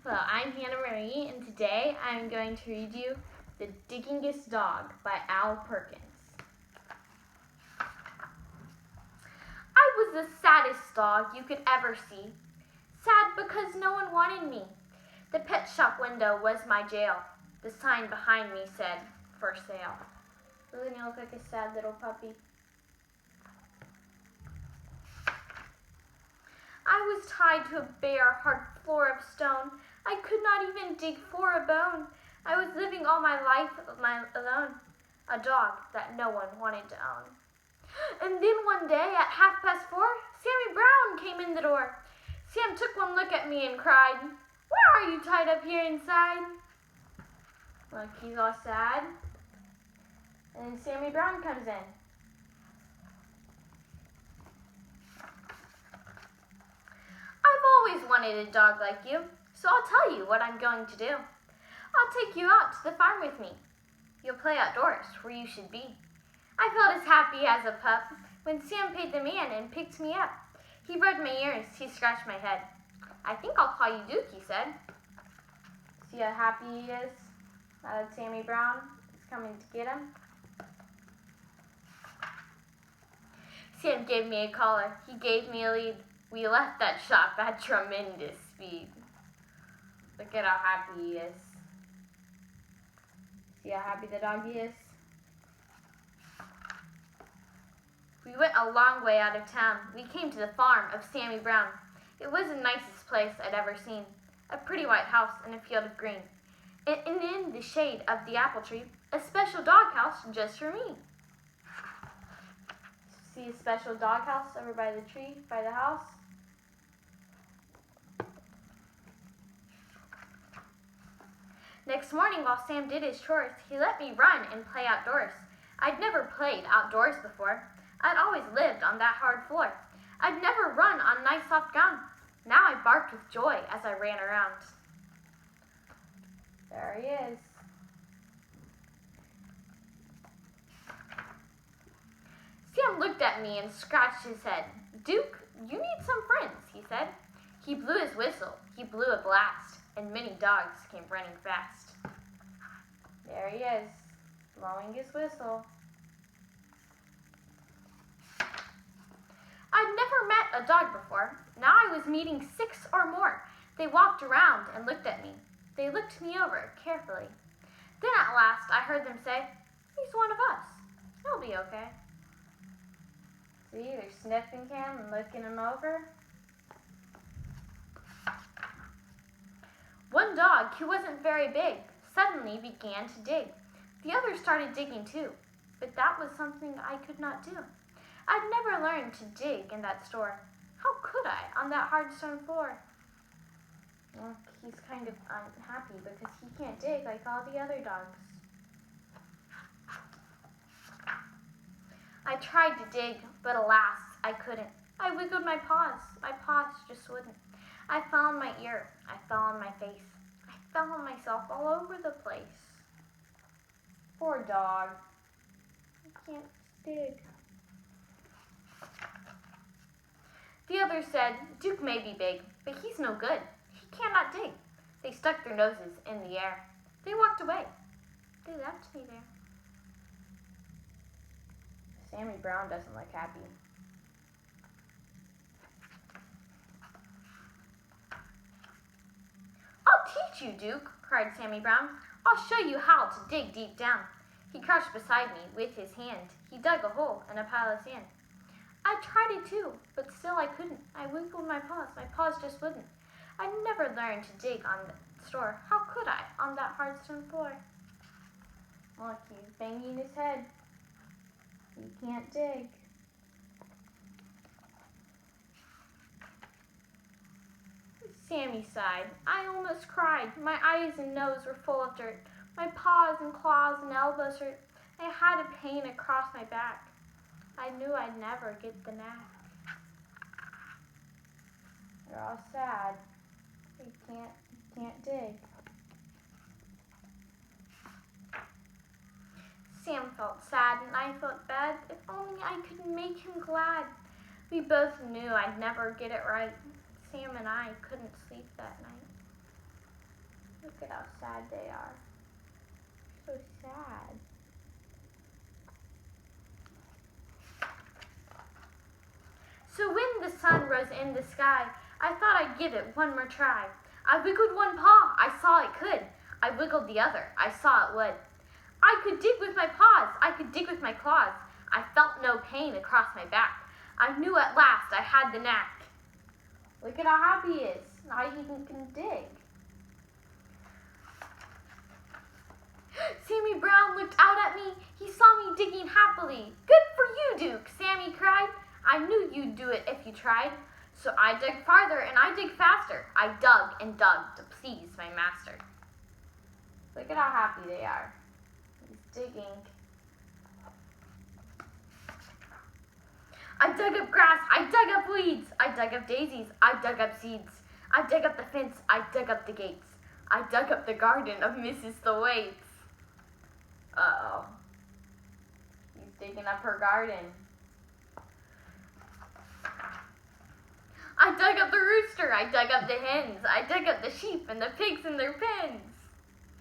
Hello, I'm Hannah Marie, and today I'm going to read you The Digging-est Dog by Perkins. I was the saddest dog you could ever see. Sad because no one wanted me. The pet shop window was my jail. The sign behind me said, "For sale." Doesn't he look like a sad little puppy? I was tied to a bare, hard floor of stone. I could not even dig for a bone. I was living all my life alone, a dog that no one wanted to own. And then one day at 4:30, Sammy Brown came in the door. Sam took one look at me and cried, "Why are you tied up here inside?" Look, he's all sad. And then Sammy Brown comes in. I've always wanted a dog like you, so I'll tell you what I'm going to do. I'll take you out to the farm with me. You'll play outdoors where you should be. I felt as happy as a pup when Sam paid the man and picked me up. He rubbed my ears, he scratched my head. "I think I'll call you Duke," he said. See how happy he is? That Sammy Brown is coming to get him. Sam gave me a collar, he gave me a lead. We left that shop at tremendous speed. Look at how happy he is. See how happy the doggy is? We went a long way out of town. We came to the farm of Sammy Brown. It was the nicest place I'd ever seen. A pretty white house in a field of green. And in the shade of the apple tree, a special doghouse just for me. See a special doghouse over by the tree, by the house? Next morning, while Sam did his chores, he let me run and play outdoors. I'd never played outdoors before. I'd always lived on that hard floor. I'd never run on nice soft ground. Now I barked with joy as I ran around. There he is. Sam looked at me and scratched his head. "Duke, you need some friends," he said. He blew his whistle. He blew a blast, and many dogs came running fast. There he is, blowing his whistle. I'd never met a dog before. Now I was meeting 6 or more. They walked around and looked at me. They looked me over carefully. Then at last I heard them say, "He's one of us. He'll be okay." See, they're sniffing him and looking him over. One dog, who wasn't very big, suddenly began to dig. The others started digging too, but that was something I could not do. I'd never learned to dig in that store. How could I on that hard stone floor? Well, he's kind of unhappy because he can't dig like all the other dogs. I tried to dig, but alas, I couldn't. I wiggled my paws. My paws just wouldn't. I fell on my ear. I fell on my face. I fell on myself all over the place. Poor dog. He can't dig. The others said, "Duke may be big, but he's no good. He cannot dig." They stuck their noses in the air. They walked away. They left me there. Sammy Brown doesn't look happy. "I'll teach you, Duke," cried Sammy Brown. "I'll show you how to dig deep down." He crouched beside me with his hand. He dug a hole in a pile of sand. I tried it too, but still I couldn't. I wiggled my paws. My paws just wouldn't. I never learned to dig on the store. How could I on that hard stone floor? Look, he's banging his head. He can't dig. Sammy sighed. I almost cried. My eyes and nose were full of dirt. My paws and claws and elbows hurt. I had a pain across my back. I knew I'd never get the knack. They're all sad. They can't dig. Sam felt sad and I felt bad. If only I could make him glad. We both knew I'd never get it right. Sam and I couldn't sleep that night. Look at how sad they are. So sad. So when the sun rose in the sky, I thought I'd give it one more try. I wiggled one paw, I saw it could. I wiggled the other, I saw it would. I could dig with my paws, I could dig with my claws. I felt no pain across my back. I knew at last I had the knack. Look at how happy he is. Now he can dig. Sammy Brown looked out at me. He saw me digging happily. Good for you, Duke, Sammy cried. I knew you'd do it if you tried. So I dug farther and I dig faster. I dug and dug to please my master. Look at how happy they are. He's digging. I dug up grass, I dug up weeds, I dug up daisies, I dug up seeds. I dug up the fence, I dug up the gates. I dug up the garden of Mrs. Thwaites. Uh-oh. He's digging up her garden. I dug up the rooster, I dug up the hens, I dug up the sheep and the pigs in their pens.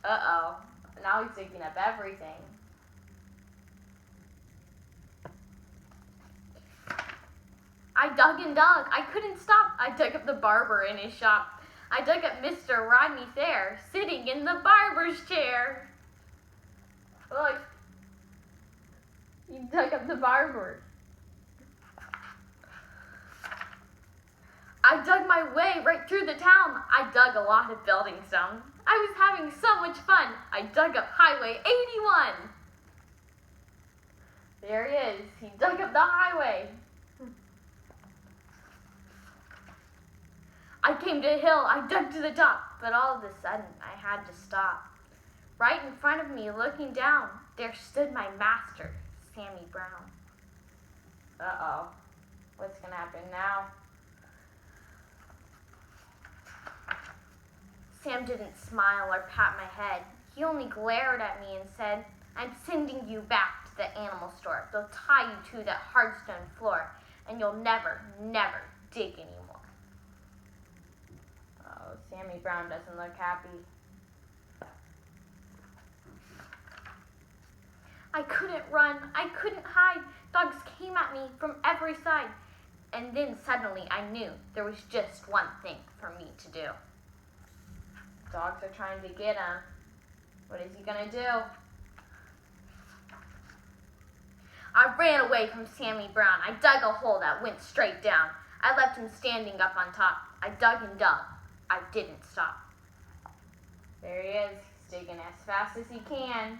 Uh-oh. Now he's digging up everything. I dug and dug, I couldn't stop. I dug up the barber in his shop. I dug up Mr. Rodney Thayer, sitting in the barber's chair. Look, he dug up the barber. I dug my way right through the town. I dug a lot of buildings down. I was having so much fun. I dug up Highway 81. There he is. He dug up the highway. I came to a hill, I dug to the top, but all of a sudden I had to stop. Right in front of me, looking down, there stood my master, Sammy Brown. Uh-oh, what's gonna happen now? Sam didn't smile or pat my head. He only glared at me and said, I'm sending you back to the animal store. They'll tie you to that hard stone floor, and you'll never, never dig anymore. Oh, Sammy Brown doesn't look happy. I couldn't run. I couldn't hide. Dogs came at me from every side. And then suddenly I knew there was just one thing for me to do. Dogs are trying to get him. What is he gonna do? I ran away from Sammy Brown. I dug a hole that went straight down. I left him standing up on top. I dug and dug. I didn't stop. There he is. He's digging as fast as he can.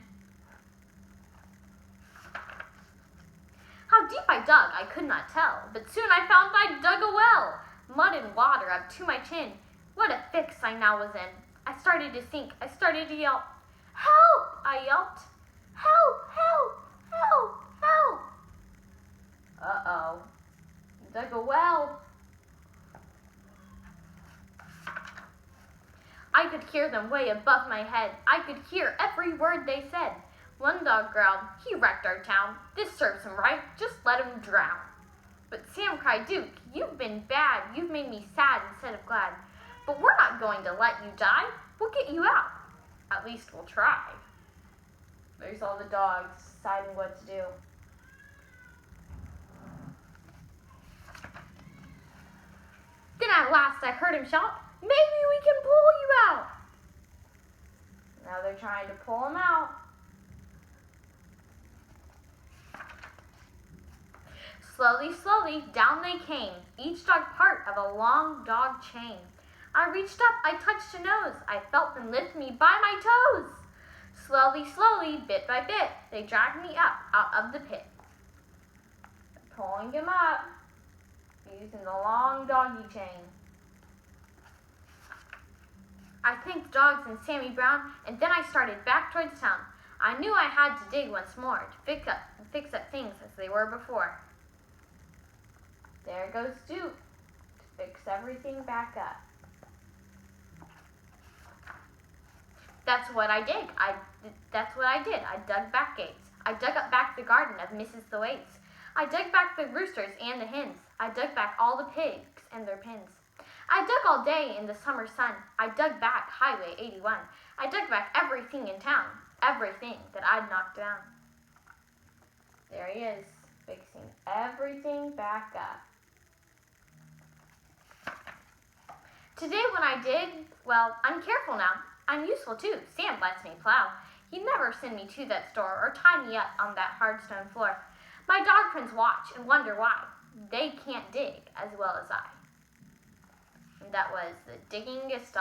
How deep I dug, I could not tell, but soon I found I'd dug a well. Mud and water up to my chin. What a fix I now was in. I started to sink. I started to yelp. Help! I yelped. Help! Help! Help! Help! Uh-oh. He dug a well. I could hear them way above my head. I could hear every word they said. One dog growled, he wrecked our town. This serves him right, just let him drown. But Sam cried, Duke, you've been bad. You've made me sad instead of glad. But we're not going to let you die. We'll get you out. At least we'll try. There's all the dogs deciding what to do. Then at last I heard him shout, maybe we can pull you out. Now they're trying to pull him out. Slowly, slowly, down they came, each dog part of a long dog chain. I reached up, I touched a nose, I felt them lift me by my toes. Slowly, slowly, bit by bit, they dragged me up out of the pit. Pulling him up, using the long doggy chain. I thanked dogs and Sammy Brown, and then I started back towards town. I knew I had to dig once more to fix up things as they were before. There goes Duke to fix everything back up. That's what I did. That's what I did. I dug back gates. I dug up back the garden of Mrs. Thwaites. I dug back the roosters and the hens. I dug back all the pigs and their pens. I dug all day in the summer sun. I dug back Highway 81. I dug back everything in town, everything that I'd knocked down. There he is, fixing everything back up. Today when I dig, well, I'm careful now. I'm useful too. Sam lets me plow. He'd never send me to that store or tie me up on that hard stone floor. My dog friends watch and wonder why. They can't dig as well as I. And that was the Digging-est.